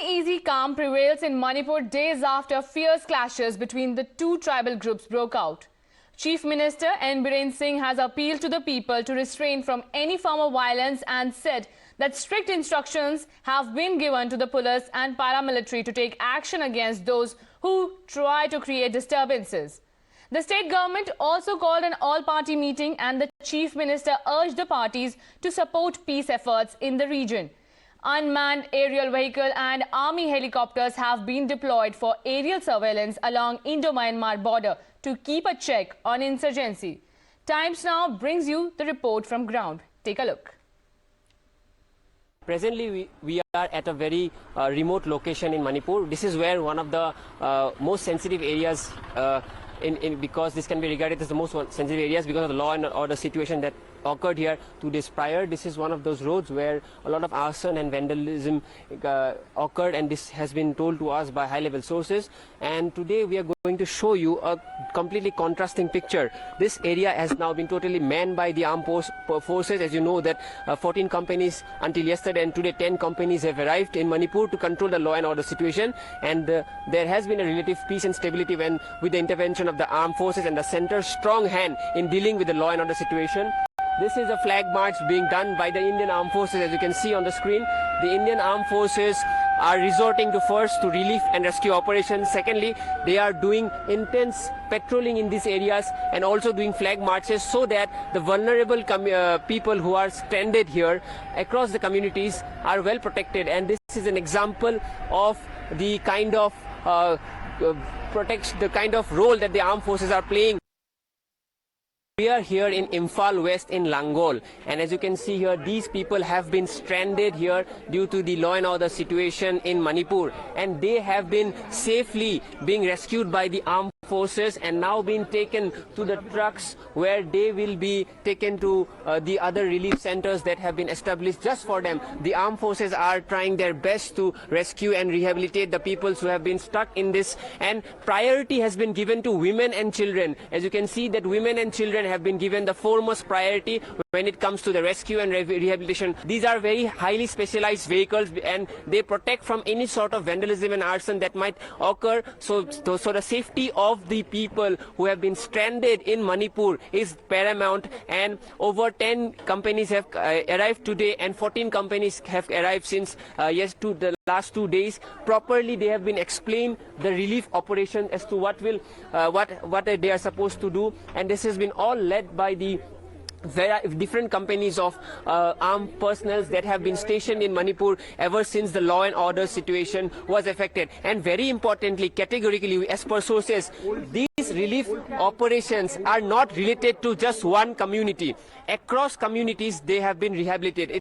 Uneasy calm prevails in Manipur days after fierce clashes between the two tribal groups broke out. Chief Minister N. Biren Singh has appealed to the people to refrain from any form of violence and said that strict instructions have been given to the police and paramilitary to take action against those who try to create disturbances. The state government also called an all-party meeting and the Chief Minister urged the parties to support peace efforts in the region. Unmanned aerial vehicle and army helicopters have been deployed for aerial surveillance along Indo-Myanmar border to keep a check on insurgency. Times Now brings you the report from ground. Take a look. Presently, we are at a very remote location in Manipur. This is where one of the most sensitive areas, because this can be regarded as the most sensitive areas because of the law and order situation that occurred here 2 days prior. This is one of those roads where a lot of arson and vandalism occurred, and this has been told to us by high-level sources. And today we are going to show you a completely contrasting picture. This area has now been totally manned by the armed forces. As you know that 14 companies until yesterday and today 10 companies have arrived in Manipur to control the law and order situation, and there has been a relative peace and stability when with the intervention of the armed forces and the centre's strong hand in dealing with the law and order situation. This is a flag march being done by the Indian Armed Forces. As you can see on the screen, the Indian Armed Forces are resorting to first to relief and rescue operations. Secondly, they are doing intense patrolling in these areas and also doing flag marches so that the vulnerable people who are stranded here across the communities are well protected. And this is an example of the kind of the kind of role that the armed forces are playing. We are here in Imphal West in Langol, and as you can see here, these people have been stranded here due to the law and order situation in Manipur, and they have been safely being rescued by the armed forces and now being taken to the trucks where they will be taken to the other relief centers that have been established just for them. The armed forces are trying their best to rescue and rehabilitate the people who have been stuck in this, and priority has been given to women and children. As you can see that women and children have been given the foremost priority when it comes to the rescue and rehabilitation. These are very highly specialized vehicles and they protect from any sort of vandalism and arson that might occur. So the safety of the people who have been stranded in Manipur is paramount, and over 10 companies have arrived today and 14 companies have arrived since the last 2 days. Properly they have been explained the relief operation as to what they are supposed to do, and this has been all led by the different companies of armed personnel that have been stationed in Manipur ever since the law and order situation was affected. And very importantly, categorically, as per sources, these relief operations are not related to just one community. Across communities, they have been rehabilitated.